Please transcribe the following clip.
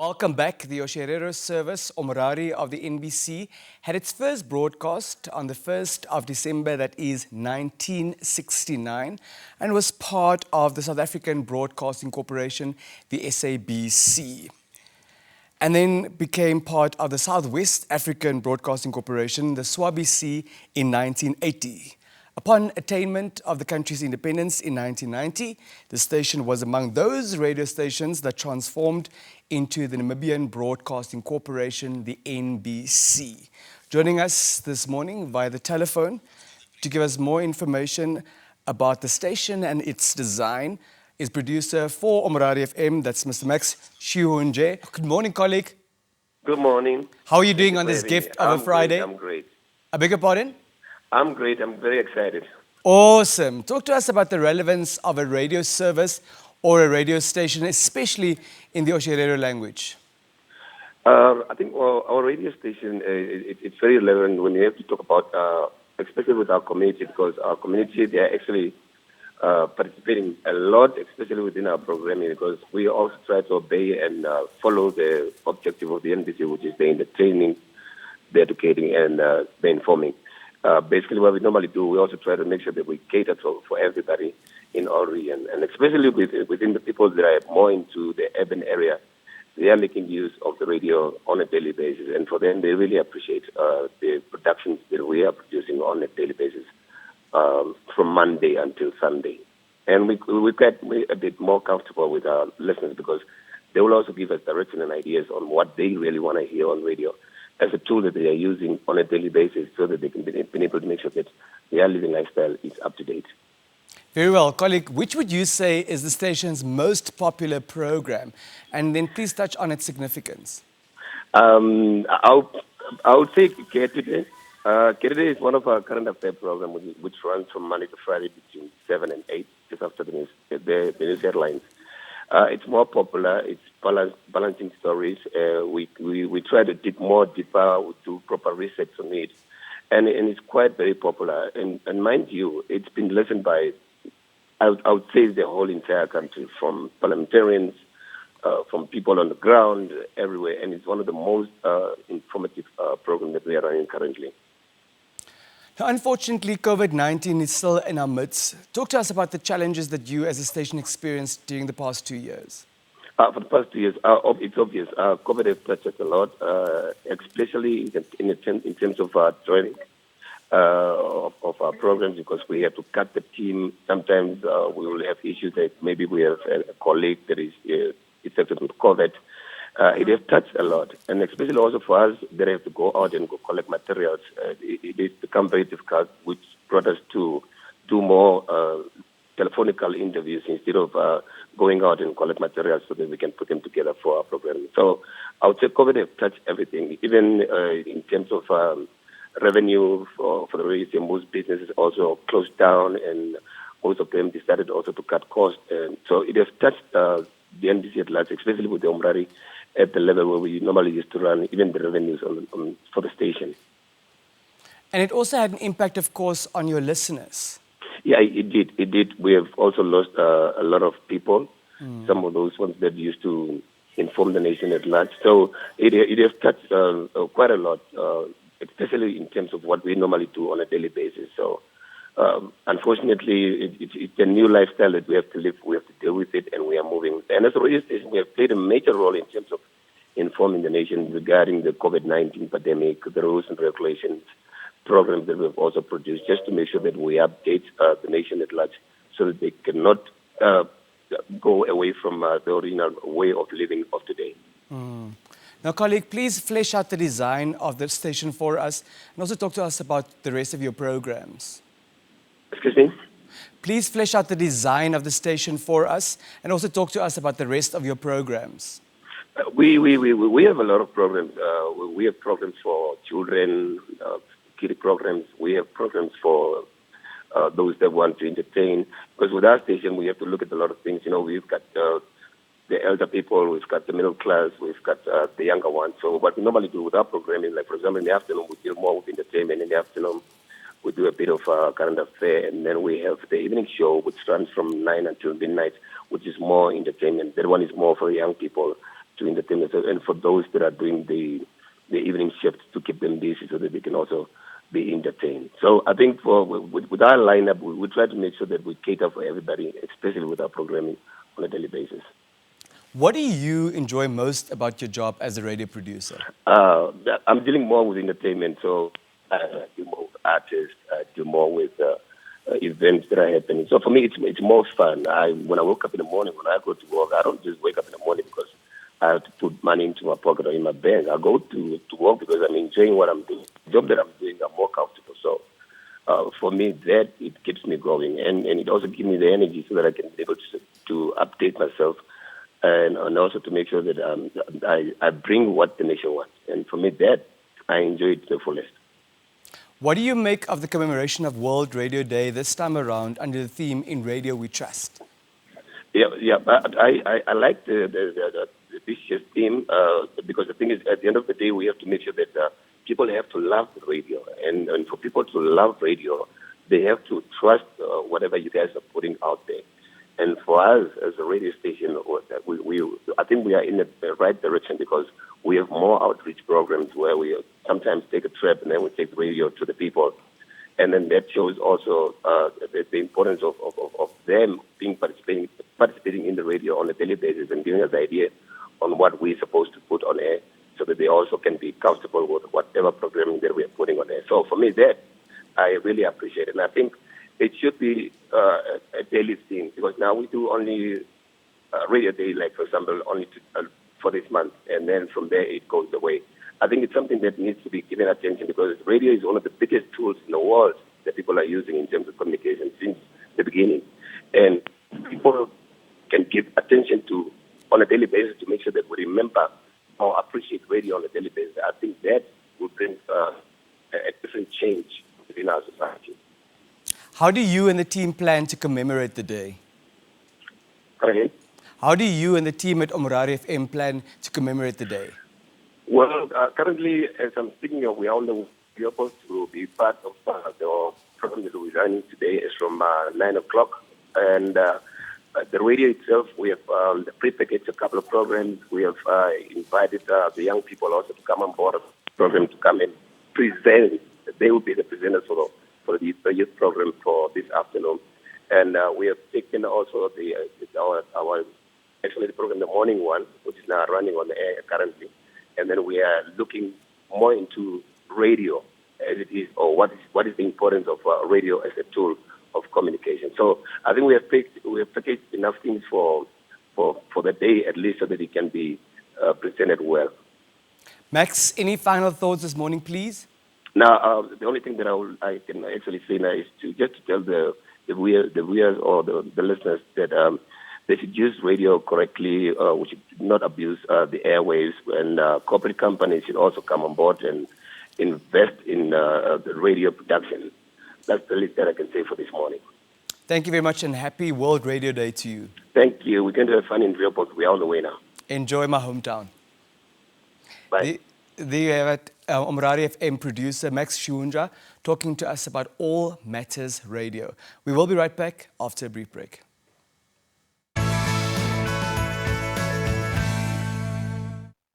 Welcome back. The Oshirero service, Omurari of the NBC, had its first broadcast on the 1st of December, that is 1969, and was part of the South African Broadcasting Corporation, the SABC, and then became part of the Southwest African Broadcasting Corporation, the SWABC, in 1980. Upon attainment of the country's independence in 1990, the station was among those radio stations that transformed into the Namibian Broadcasting Corporation, the NBC. Joining us this morning via the telephone to give us more information about the station and its design is producer for Omurari FM, that's Mr. Max Tjiundje. Good morning, colleague. Good morning. How are you doing on this gift of a Friday? I'm great. I beg your pardon? I'm great. I'm very excited. Awesome. Talk to us about the relevance of a radio service or a radio station, especially in the Oshirero language. I think our radio station, it's very relevant when we have to talk about, especially with our community, because our community, they are actually participating a lot, especially within our programming, because we also try to obey and follow the objective of the NBC, which is the entertaining, the educating, and the informing. Basically, what we normally do, we also try to make sure that we cater for everybody in our region, and especially within the people that are more into the urban area. They are making use of the radio on a daily basis, and for them, they really appreciate the productions that we are producing on a daily basis from Monday until Sunday. And we get a bit more comfortable with our listeners because they will also give us direction and ideas on what they really want to hear on radio as a tool that they are using on a daily basis so that they can be able to make sure that their living lifestyle is up to date. Very well. Colleague, which would you say is the station's most popular program? And then please touch on its significance. I would say Tjiundje. Tjiundje is one of our current affair programs which runs from Monday to Friday between 7 and 8, just after the news headlines. It's more popular. It's balancing stories. We try to dig more deeper, do proper research on it, and it's quite very popular. And mind you, it's been listened by, I would say, the whole entire country, from parliamentarians, from people on the ground, everywhere. And it's one of the most informative programs that we are running currently. Now, unfortunately, COVID-19 is still in our midst. Talk to us about the challenges that you as a station experienced during the past 2 years. For the past 2 years, it's obvious. COVID has touched us a lot, especially in terms of joining of our programs, because we have to cut the team. Sometimes we will have issues that maybe we have a colleague that is affected with COVID. It has touched a lot, and especially also for us that have to go out and go collect materials. It has become very difficult, which brought us to do more telephonical interviews instead of going out and collect materials so that we can put them together for our program. So I would say COVID has touched everything, even in terms of revenue for the radio. Most businesses also closed down, and most of them decided also to cut costs. And so it has touched the NBC at large, especially with the Omurari at the level where we normally used to run even the revenues for the station. And it also had an impact, of course, on your listeners. Yeah, it did. It did. We have also lost a lot of people, some of those ones that used to inform the nation at large. So it has touched quite a lot, especially in terms of what we normally do on a daily basis. So unfortunately, it's a new lifestyle that we have to live. We have to deal with it, and we are moving. And as a radio station, we have played a major role in terms of informing the nation regarding the COVID-19 pandemic, the rules and regulations, programs that we have also produced, just to make sure that we update the nation at large so that they cannot go away from the original way of living of today. Now, colleague, please flesh out the design of the station for us and also talk to us about the rest of your programs. Excuse me? Please flesh out the design of the station for us and also talk to us about the rest of your programs. We have a lot of programs. We have programs for children, kiddie programs. We have programs for those that want to entertain. Because with our station, we have to look at a lot of things. You know, we've got the elder people, we've got the middle class, we've got the younger ones. So what we normally do with our programming, like for example, in the afternoon, we deal more with entertainment. In the afternoon, we do a bit of current affair, and then we have the evening show, which runs from 9 until midnight, which is more entertainment. That one is more for young people. to entertainment, and for those that are doing the evening shift, to keep them busy so that they can also be entertained. So I think with our lineup, we try to make sure that we cater for everybody, especially with our programming on a daily basis. What do you enjoy most about your job as a radio producer? I'm dealing more with entertainment, so I do more with artists, I do more with events that are happening. So for me, it's more fun. When I wake up in the morning, when I go to work, I don't just wake up in the morning because I have to put money into my pocket or in my bank. I go to work because I'm enjoying what I'm doing. The job that I'm doing, I'm more comfortable. So for me, that it keeps me going, and it also gives me the energy so that I can be able to update myself. And also to make sure that I bring what the nation wants. And for me, that I enjoy it to the fullest. What do you make of the commemoration of World Radio Day this time around under the theme "In Radio We Trust"? Yeah. I like this year's theme because the thing is, at the end of the day, we have to make sure that people have to love the radio. And for people to love radio, they have to trust whatever you guys are putting out there. And for us as a radio station, I think we are in the right direction because we have more outreach programs where we sometimes take a trip and then we take radio to the people. And then that shows also the importance of them being participating in the radio on a daily basis and giving us the idea on what we're supposed to put on air so that they also can be comfortable with whatever programming that we are putting on air. So for me, that I really appreciate it. And I think it should be a daily thing because now we do only Radio Day, like, for example, only for this month, and then from there it goes away. I think it's something that needs to be given attention because radio is one of the biggest tools in the world that people are using in terms of communication since the beginning. And people can give attention to on a daily basis to make sure that we remember or appreciate radio on a daily basis. I think that will bring a different change within our society. How do you and the team plan to commemorate the day? Okay. How do you and the team at Omurari FM plan to commemorate the day? Well, currently, as I'm speaking, we are on the way. We are supposed to be part of the program that we're running today is from 9 o'clock. And the radio itself, we have pre-packaged a couple of programs. We have invited the young people also to come on board of the program to come and present. They will be the presenters for the youth program for this afternoon. And we have taken also the program, the morning one, which is now running on the air currently. And then we are looking more into radio as it is, or what is the importance of radio as a tool of communication. So I think we have packaged enough things for the day at least so that it can be presented well. Max, any final thoughts this morning, please? Now, the only thing that I can actually say now is to tell the viewers or the listeners that they should use radio correctly. We should not abuse the airwaves, and corporate companies should also come on board and invest in the radio production. That's the least that I can say for this morning. Thank you very much, and happy World Radio Day to you. Thank you. We're going to have fun in Realport. We're on the way now. Enjoy my hometown. Bye. There you have it, Omurari FM producer Max Tjiundje talking to us about All Matters Radio. We will be right back after a brief break.